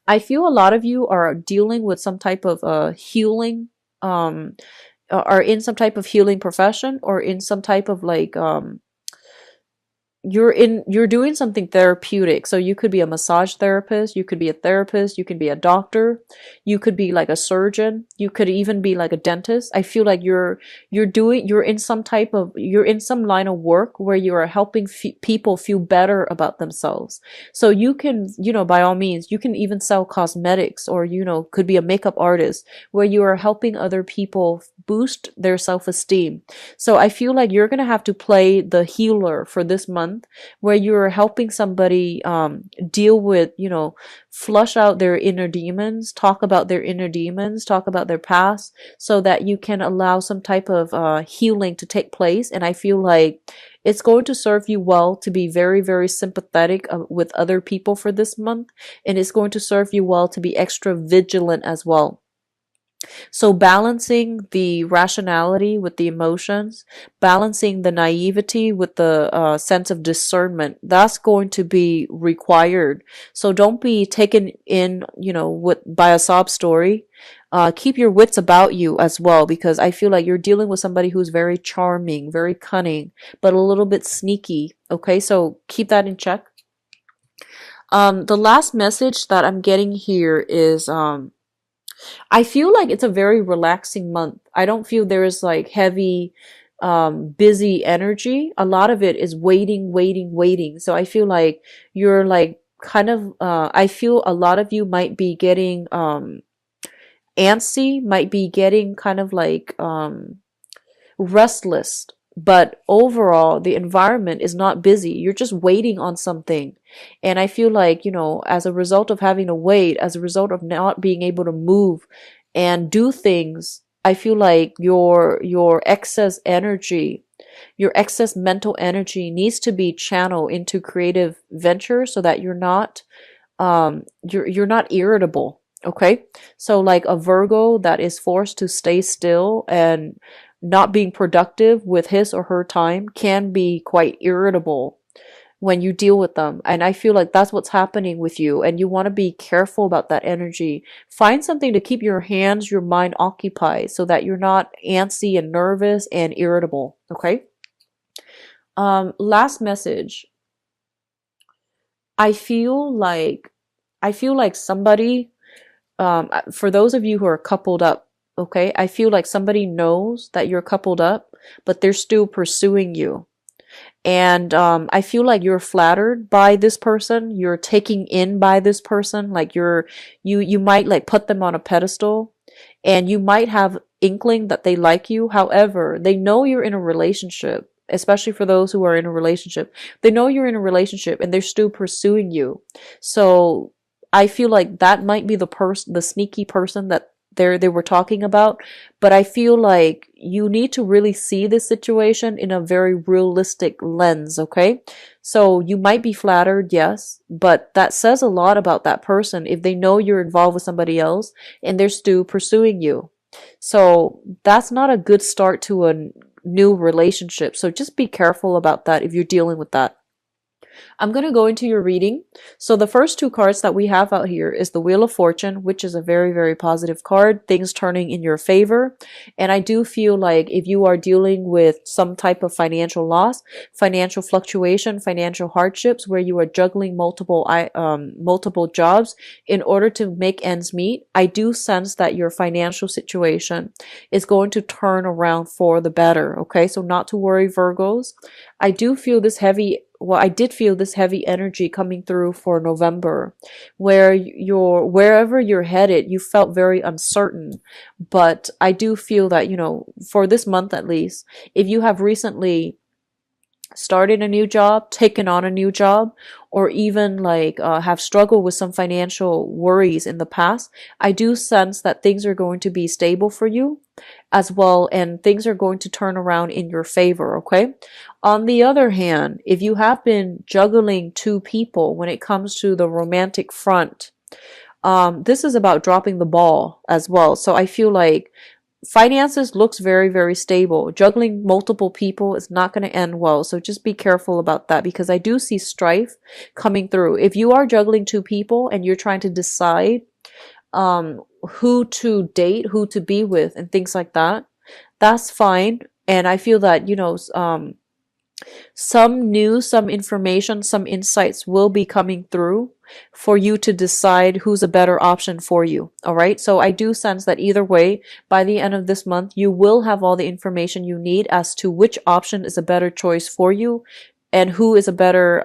I feel a lot of you are dealing with some type of healing, um, are in some type of healing profession, or in some type of like you're doing something therapeutic. So you could be a massage therapist, you could be a therapist, you could be a doctor, you could be like a surgeon, you could even be like a dentist. I feel like you're in some type of, you're in some line of work where you are helping people feel better about themselves. So you can, by all means, you can even sell cosmetics, or could be a makeup artist where you are helping other people boost their self-esteem. So I feel like you're going to have to play the healer for this month, where you're helping somebody deal with, flush out their inner demons, talk about their inner demons, talk about their past, so that you can allow some type of healing to take place. And I feel like it's going to serve you well to be very, very sympathetic with other people for this month. And it's going to serve you well to be extra vigilant as well. So balancing the rationality with the emotions, balancing the naivety with the sense of discernment, that's going to be required. So don't be taken in, by a sob story. Keep your wits about you as well, because I feel like you're dealing with somebody who's very charming, very cunning, but a little bit sneaky. Okay, so keep that in check. The last message that I'm getting here is I feel like it's a very relaxing month. I don't feel there is like heavy, busy energy. A lot of it is waiting, waiting, waiting. So I feel like you're like kind of, I feel a lot of you might be getting, antsy, might be getting kind of like, restless. But overall, the environment is not busy. You're just waiting on something. And I feel like, as a result of having to wait, as a result of not being able to move and do things, I feel like your excess energy, your excess mental energy needs to be channeled into creative ventures, so that you're not irritable. Okay? So like a Virgo that is forced to stay still and not being productive with his or her time can be quite irritable when you deal with them. And I feel like that's what's happening with you. And you want to be careful about that energy. Find something to keep your hands, your mind occupied, so that you're not antsy and nervous and irritable. Okay? Last message. I feel like somebody, for those of you who are coupled up, okay, I feel like somebody knows that you're coupled up, but they're still pursuing you. And I feel like you're flattered by this person, you're taken in by this person, like you might like put them on a pedestal, and you might have inkling that they like you. However, they know you're in a relationship, especially for those who are in a relationship. They know you're in a relationship and they're still pursuing you. So I feel like that might be the sneaky person that they were talking about. But I feel like you need to really see this situation in a very realistic lens. Okay, so you might be flattered, yes, but that says a lot about that person if they know you're involved with somebody else and they're still pursuing you. So that's not a good start to a new relationship. So just be careful about that if you're dealing with that. I'm going to go into your reading. So the first two cards that we have out here is the Wheel of Fortune, which is a very, very positive card, things turning in your favor. And I do feel like if you are dealing with some type of financial loss, financial fluctuation, financial hardships, where you are juggling multiple jobs in order to make ends meet, I do sense that your financial situation is going to turn around for the better. Okay, so not to worry, Virgos. I do feel this heavy, well, I did feel this heavy energy coming through for November, where wherever you're headed, you felt very uncertain. But I do feel that, for this month at least, if you have recently started a new job, taken on a new job, or even like have struggled with some financial worries in the past, I do sense that things are going to be stable for you as well, and things are going to turn around in your favor. Okay. On the other hand, if you have been juggling two people when it comes to the romantic front, this is about dropping the ball as well. So I feel like finances looks very, very stable. Juggling multiple people is not going to end well. So just be careful about that, because I do see strife coming through. If you are juggling two people and you're trying to decide who to date, who to be with, and things like that, that's fine. And I feel that, some news, some information, some insights will be coming through for you to decide who's a better option for you. All right. So I do sense that either way, by the end of this month, you will have all the information you need as to which option is a better choice for you and who is a better,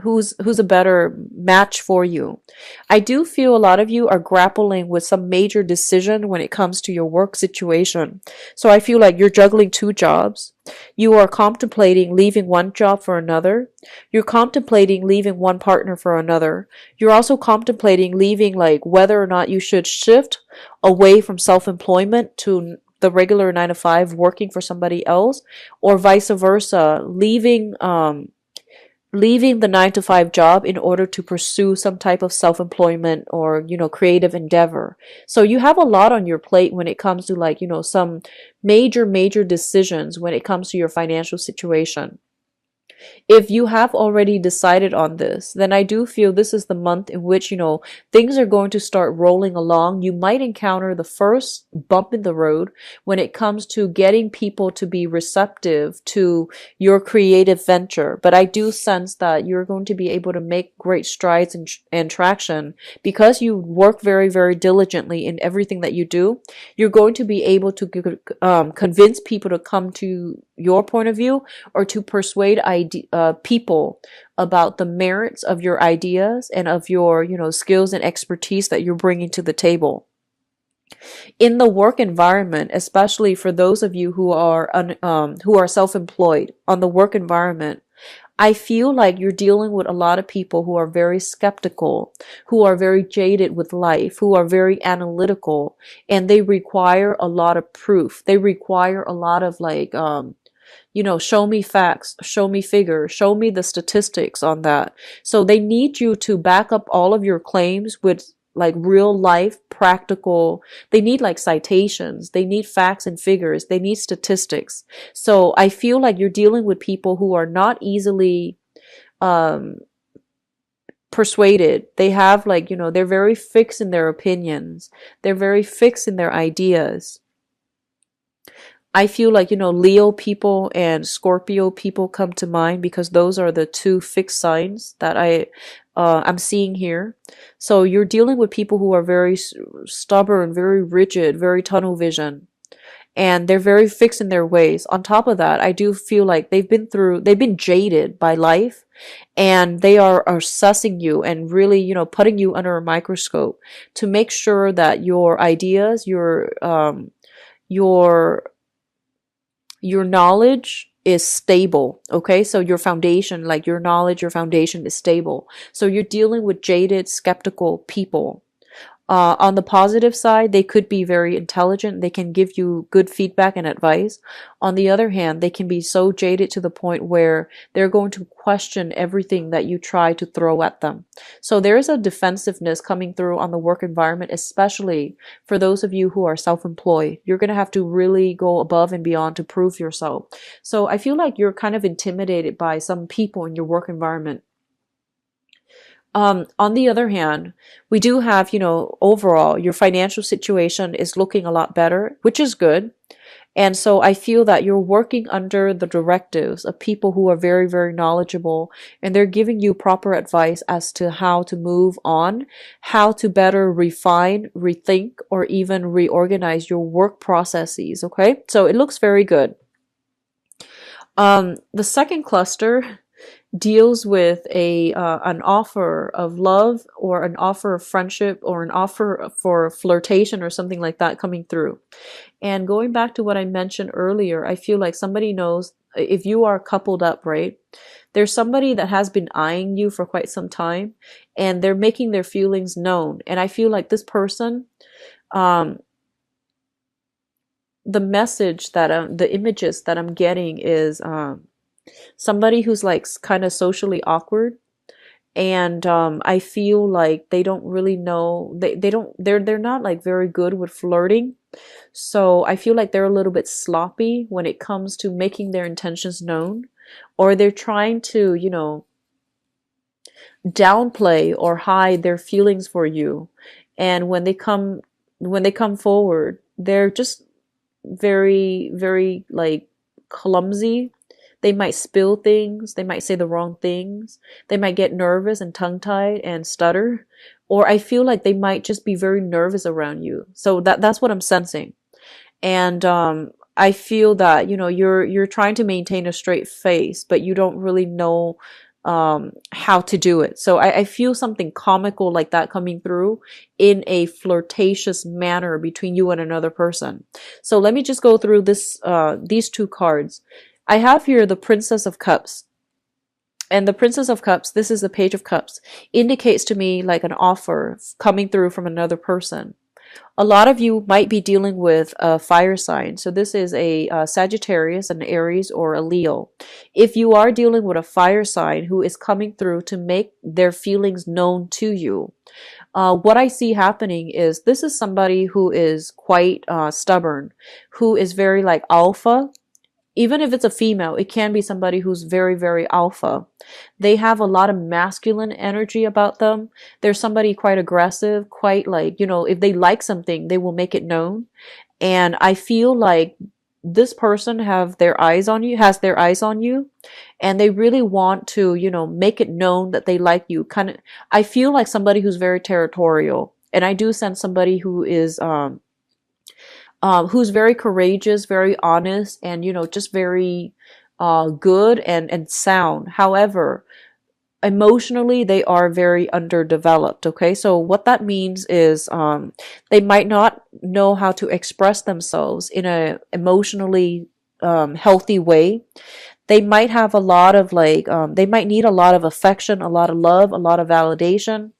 who's a better match for you. I do feel a lot of you are grappling with some major decision when it comes to your work situation. So I feel like you're juggling two jobs. You are contemplating leaving one job for another. You're contemplating leaving one partner for another. You're also contemplating leaving, like, whether or not you should shift away from self-employment to the regular 9 to 5, working for somebody else, or vice versa, leaving the 9 to 5 job in order to pursue some type of self-employment or, creative endeavor. So you have a lot on your plate when it comes to, like, some major decisions when it comes to your financial situation. If you have already decided on this, then I do feel this is the month in which, things are going to start rolling along. You might encounter the first bump in the road when it comes to getting people to be receptive to your creative venture. But I do sense that you're going to be able to make great strides and traction because you work very, very diligently in everything that you do. You're going to be able to convince people to come to your point of view, or to persuade people about the merits of your ideas and of your, skills and expertise that you're bringing to the table. In the work environment, especially for those of you who are self-employed, on the work environment, I feel like you're dealing with a lot of people who are very skeptical, who are very jaded with life, who are very analytical, and they require a lot of proof. They require a lot of, like, show me facts, show me figures, show me the statistics on that. So they need you to back up all of your claims with, like, real life practical. They need, like, citations, they need facts and figures, they need statistics. So I feel like you're dealing with people who are not easily persuaded. They have, like, they're very fixed in their opinions, they're very fixed in their ideas. I feel like, Leo people and Scorpio people come to mind because those are the two fixed signs that I'm seeing here. So you're dealing with people who are very stubborn, very rigid, very tunnel vision, and they're very fixed in their ways. On top of that, I do feel like they've been jaded by life, and they are assessing you and really, putting you under a microscope to make sure that your ideas, your knowledge is stable. Okay. So your foundation, like your knowledge, your foundation is stable. So you're dealing with jaded, skeptical people. On the positive side, they could be very intelligent. They can give you good feedback and advice. On the other hand, they can be so jaded to the point where they're going to question everything that you try to throw at them. So there is a defensiveness coming through on the work environment, especially for those of you who are self-employed. You're going to have to really go above and beyond to prove yourself. So I feel like you're kind of intimidated by some people in your work environment. On the other hand, we do have, overall, your financial situation is looking a lot better, which is good. And so I feel that you're working under the directives of people who are very, very knowledgeable, and they're giving you proper advice as to how to move on, how to better refine, rethink, or even reorganize your work processes. Okay. So it looks very good. The second cluster deals with an offer of love, or an offer of friendship, or an offer for flirtation or something like that coming through. And going back to what I mentioned earlier, I feel like somebody knows if you are coupled up, right? There's somebody that has been eyeing you for quite some time, and they're making their feelings known. And I feel like this person, the message that the images that I'm getting is somebody who's, like, kind of socially awkward, And I feel like they don't really know, they're not like very good with flirting. So I feel like they're a little bit sloppy when it comes to making their intentions known, or they're trying to, downplay or hide their feelings for you. And when they come forward, they're just very, very like clumsy. They might spill things, they might say the wrong things, they might get nervous and tongue-tied and stutter, or I feel like they might just be very nervous around you. So that's what I'm sensing. And I feel that, you're trying to maintain a straight face, but you don't really know how to do it. So I feel something comical like that coming through in a flirtatious manner between you and another person. So let me just go through these two cards. I have here the Princess of Cups. And the Princess of Cups, this is the Page of Cups, indicates to me like an offer coming through from another person. A lot of you might be dealing with a fire sign. So this is a Sagittarius, an Aries, or a Leo. If you are dealing with a fire sign who is coming through to make their feelings known to you, what I see happening is this is somebody who is quite stubborn, who is very like alpha. Even if it's a female, it can be somebody who's very, very alpha. They have a lot of masculine energy about them. They're somebody quite aggressive, quite like, if they like something, they will make it known. And I feel like this person has their eyes on you, and they really want to, make it known that they like you. I feel like somebody who's very territorial. And I do sense somebody who's very courageous, very honest, and just very good and sound. However, emotionally they are very underdeveloped. Okay, so what that means is they might not know how to express themselves in a emotionally healthy way. They might have a lot of they might need a lot of affection, a lot of love, a lot of validation.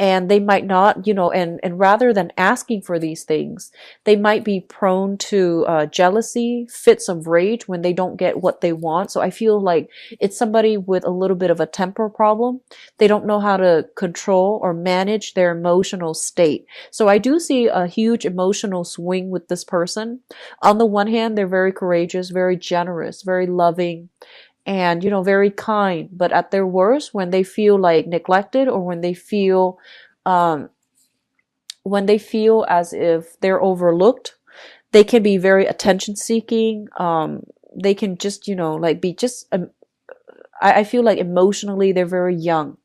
And they might not, and rather than asking for these things, they might be prone to jealousy, fits of rage when they don't get what they want. So I feel like it's somebody with a little bit of a temper problem. They don't know how to control or manage their emotional state. So I do see a huge emotional swing with this person. On the one hand, they're very courageous, very generous, very loving, and very kind. But at their worst, when they feel like neglected, or um when they feel as if they're overlooked, they can be very attention seeking. They can just like be just I feel like emotionally they're very young.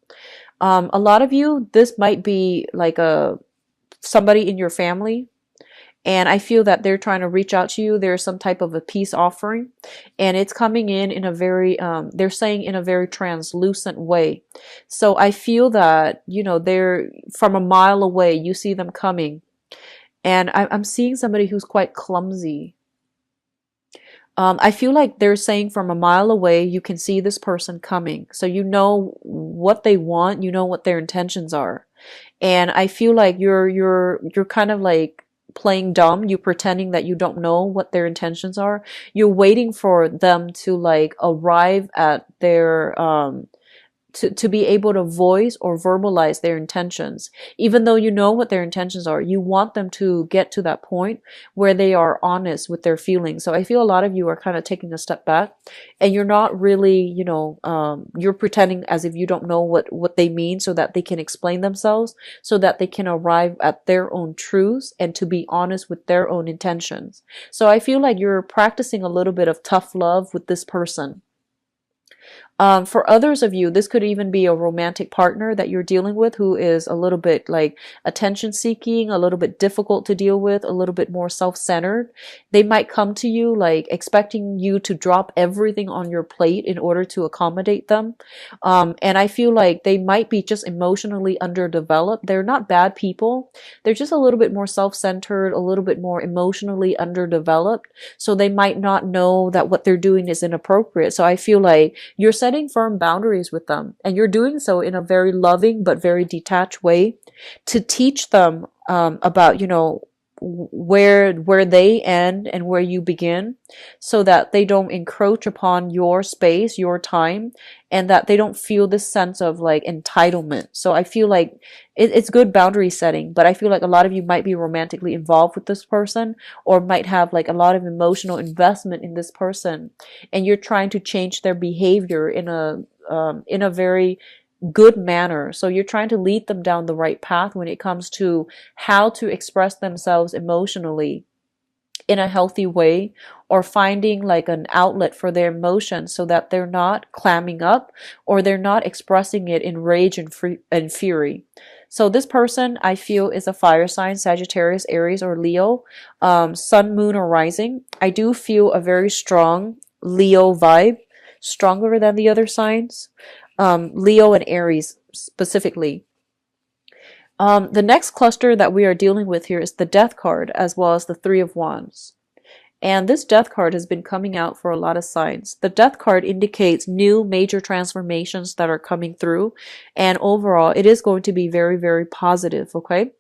A lot of you, this might be like a somebody in your family, and I feel that they're trying to reach out to you. There's some type of a peace offering, and it's coming in a very, they're saying in a very translucent way. So I feel that, they're from a mile away, you see them coming. And I'm seeing somebody who's quite clumsy. I feel like they're saying from a mile away, you can see this person coming. So you know what they want, you know what their intentions are. And I feel like you're kind of like playing dumb. You pretending that you don't know what their intentions are. You're waiting for them to like arrive at their to be able to voice or verbalize their intentions. Even though you know what their intentions are, you want them to get to that point where they are honest with their feelings. So I feel a lot of you are kind of taking a step back, and you're not really, you're pretending as if you don't know what they mean, so that they can explain themselves, so that they can arrive at their own truths and to be honest with their own intentions. So I feel like you're practicing a little bit of tough love with this person. For others of you, this could even be a romantic partner that you're dealing with who is a little bit like attention seeking, a little bit difficult to deal with, a little bit more self-centered. They might come to you like expecting you to drop everything on your plate in order to accommodate them. And I feel like they might be just emotionally underdeveloped. They're not bad people. They're just a little bit more self-centered, a little bit more emotionally underdeveloped. So they might not know that what they're doing is inappropriate. So I feel like you're setting firm boundaries with them, and you're doing so in a very loving but very detached way to teach them about, where they end and where you begin, so that they don't encroach upon your space, your time, and that they don't feel this sense of like entitlement. So I feel like it's good boundary setting, but I feel like a lot of you might be romantically involved with this person, or might have like a lot of emotional investment in this person, and you're trying to change their behavior in a very good manner. So you're trying to lead them down the right path when it comes to how to express themselves emotionally in a healthy way, or finding like an outlet for their emotions so that they're not clamming up, or they're not expressing it in rage and fury. So this person I feel is a fire sign, Sagittarius, Aries, or Leo, sun, moon, or rising. I do feel a very strong Leo vibe, stronger than the other signs. Leo and Aries specifically. The next cluster that we are dealing with here is the Death card, as well as the Three of Wands. And this Death card has been coming out for a lot of signs. The Death card indicates new major transformations that are coming through. And overall, it is going to be very, very positive, okay?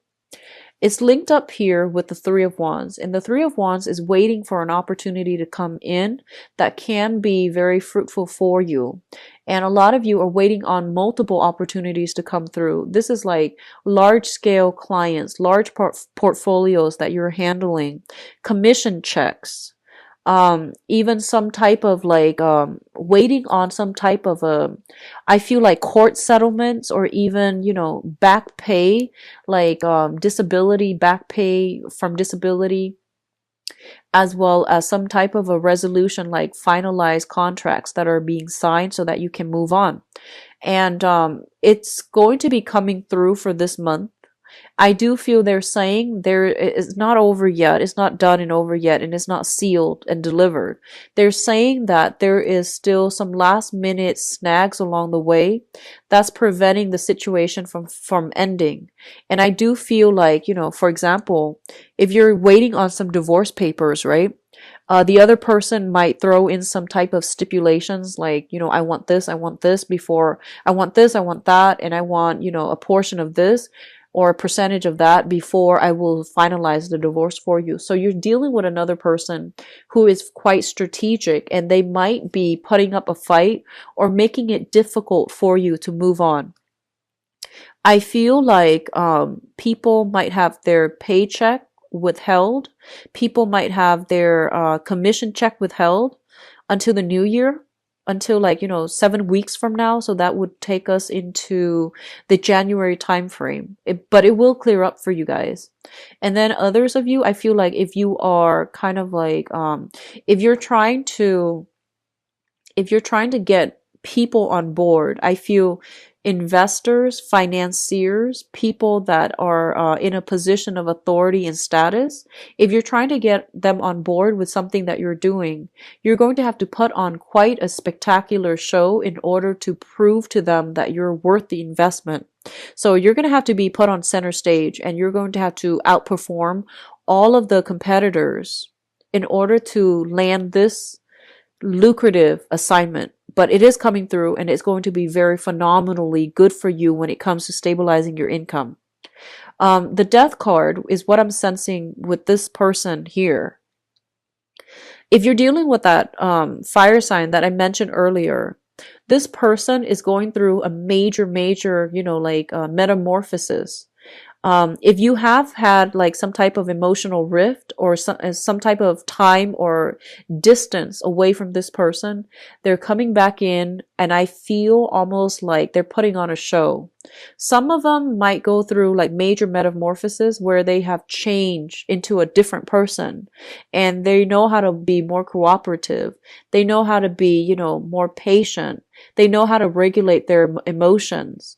It's linked up here with the Three of Wands, and the Three of Wands is waiting for an opportunity to come in that can be very fruitful for you. And a lot of you are waiting on multiple opportunities to come through. This is like large scale clients, large portfolios that you're handling, commission checks, even some type of like waiting on some type of I feel like court settlements, or even, you know, back pay, like disability, back pay from disability, as well as some type of a resolution, like finalized contracts that are being signed so that you can move on. And it's going to be coming through for this month. I do feel they're saying there is not over yet, it's not done and over yet, and it's not sealed and delivered. They're saying that there is still some last minute snags along the way that's preventing the situation from ending. And I do feel like, you know, for example, if you're waiting on some divorce papers, right? The other person might throw in some type of stipulations like, you know, I want this before, I want this, I want that, and I want, you know, a portion of this or a percentage of that before I will finalize the divorce for you. So you're dealing with another person who is quite strategic, and they might be putting up a fight or making it difficult for you to move on. I feel like people might have their paycheck withheld. People might have their commission check withheld until the new year, until like, you know, 7 weeks from now. So that would take us into the January time frame. But it will clear up for you guys. And then others of you, I feel like if you are kind of like, if you're trying to get people on board, I feel investors, financiers, people that are in a position of authority and status, if you're trying to get them on board with something that you're doing, you're going to have to put on quite a spectacular show in order to prove to them that you're worth the investment. So you're going to have to be put on center stage, and you're going to have to outperform all of the competitors in order to land this lucrative assignment. But it is coming through, and it's going to be very phenomenally good for you when it comes to stabilizing your income. The Death card is what I'm sensing with this person here. If you're dealing with that fire sign that I mentioned earlier, this person is going through a major, you know, like metamorphosis. If you have had like some type of emotional rift, or some type of time or distance away from this person, they're coming back in, and I feel almost like they're putting on a show. Some of them might go through like major metamorphosis where they have changed into a different person, and they know how to be more cooperative. They know how to be, you know, more patient. They know how to regulate their emotions.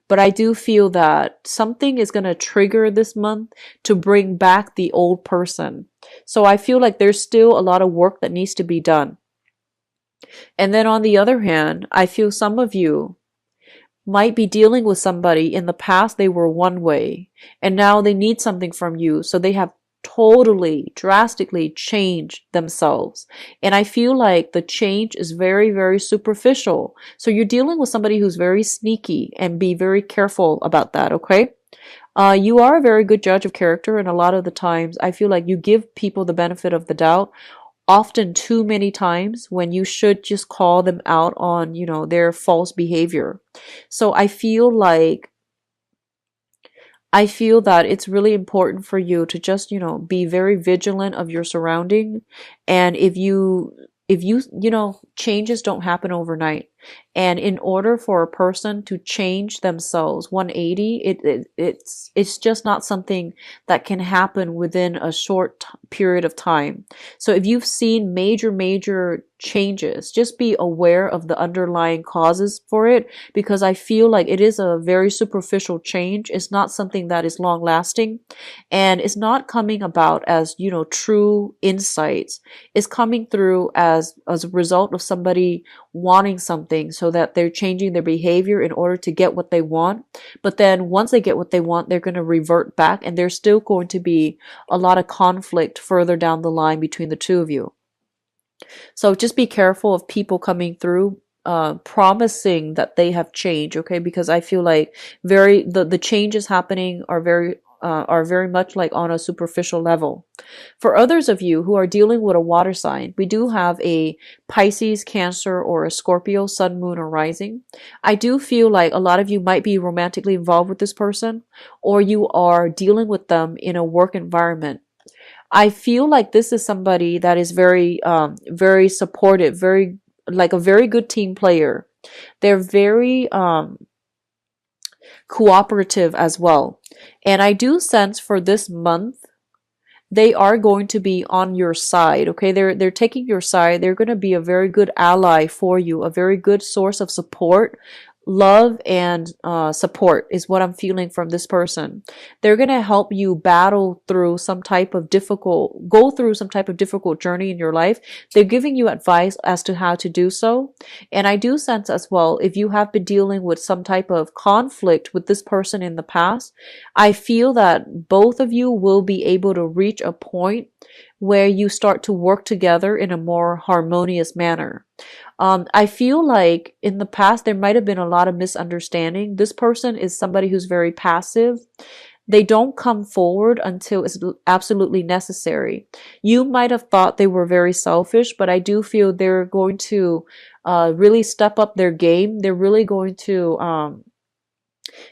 But I do feel that something is going to trigger this month to bring back the old person. So I feel like there's still a lot of work that needs to be done. And then on the other hand, I feel some of you might be dealing with somebody in the past. They were one way, and now they need something from you. So they have totally drastically change themselves, and I feel like the change is very superficial. So you're dealing with somebody who's very sneaky, and be very careful about that, okay? You are a very good judge of character, and a lot of the times I feel like you give people the benefit of the doubt, often too many times, when you should just call them out on, their false behavior. So I feel that it's really important for you to just, be very vigilant of your surrounding. And if you, changes don't happen overnight. And in order for a person to change themselves 180, it's just not something that can happen within a short period of time. So if you've seen major changes, just be aware of the underlying causes for it, because I feel like it is a very superficial change. It's not something that is long lasting, and it's not coming about as, true insights. It's coming through as a result of somebody wanting something, so that they're changing their behavior in order to get what they want. But then once they get what they want, they're going to revert back, and there's still going to be a lot of conflict further down the line between the two of you. So just be careful of people coming through promising that they have changed, okay? Because I feel like the changes happening are very much like on a superficial level. For others of you who are dealing with a water sign, we do have a Pisces, Cancer, or a Scorpio sun, moon, or rising. I do feel like a lot of you might be romantically involved with this person, or you are dealing with them in a work environment. I feel like this is somebody that is very supportive, very like a very good team player. They're very cooperative as well. And I do sense for this month, they are going to be on your side. Okay, they're taking your side. They're going to be a very good ally for you, a very good source of support. Love and support is what I'm feeling from this person. They're going to help you go through some type of difficult journey in your life. They're giving you advice as to how to do so. And I do sense as well, if you have been dealing with some type of conflict with this person in the past, I feel that both of you will be able to reach a point where you start to work together in a more harmonious manner. I feel like in the past there might have been a lot of misunderstanding. This person is somebody who's very passive. They don't come forward until it's absolutely necessary. You might have thought they were very selfish, but I do feel they're going to really step up their game. They're really going to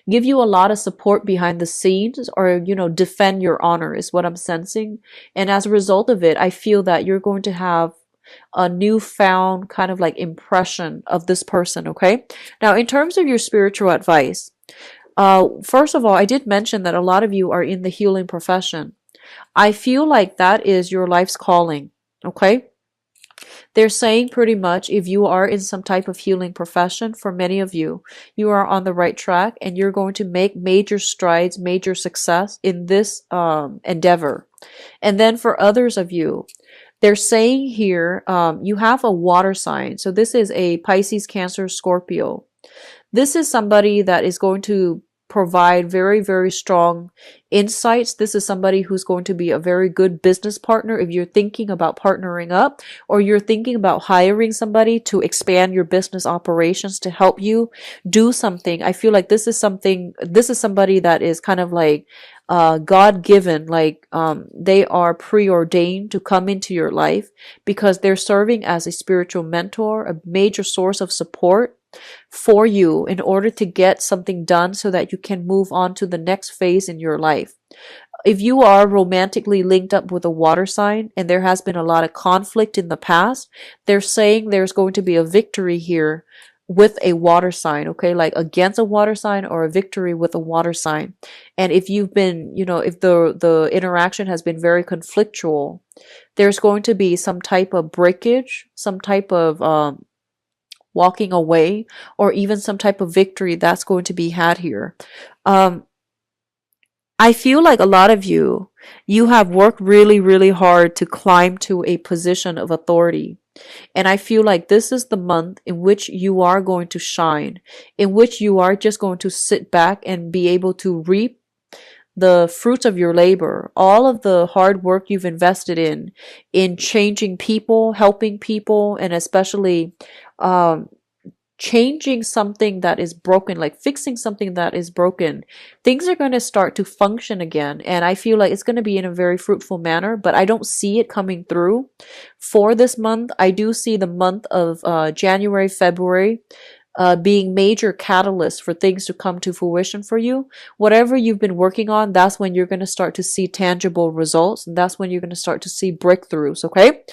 give you a lot of support behind the scenes, or defend your honor is what I'm sensing. And as a result of it, I feel that you're going to have a newfound kind of like impression of this person. Okay, now in terms of your spiritual advice, first of all, I did mention that a lot of you are in the healing profession. I feel like that is your life's calling. Okay, they're saying pretty much if you are in some type of healing profession, for many of you, you are on the right track, and you're going to make major strides, major success in this endeavor. And then for others of you, they're saying here, you have a water sign. So this is a Pisces, Cancer, Scorpio. This is somebody that is going to provide very strong insights. This is somebody who's going to be a very good business partner if you're thinking about partnering up, or you're thinking about hiring somebody to expand your business operations to help you do something. I feel like this is somebody that is kind of like God-given, like they are preordained to come into your life because they're serving as a spiritual mentor, a major source of support for you in order to get something done so that you can move on to the next phase in your life. If you are romantically linked up with a water sign and there has been a lot of conflict in the past, they're saying there's going to be a victory here with a water sign, okay? Like against a water sign, or a victory with a water sign. And if you've been, if the interaction has been very conflictual, there's going to be some type of breakage, some type of walking away, or even some type of victory that's going to be had here. I feel like a lot of you have worked really hard to climb to a position of authority. And I feel like this is the month in which you are going to shine, in which you are just going to sit back and be able to reap the fruits of your labor, all of the hard work you've invested in changing people, helping people, and especially changing something that is broken, like fixing something that is broken. Things are going to start to function again. And I feel like it's going to be in a very fruitful manner, but I don't see it coming through for this month. I do see the month of January, February being major catalysts for things to come to fruition for you. Whatever you've been working on, that's when you're going to start to see tangible results. And that's when you're going to start to see breakthroughs. Okay.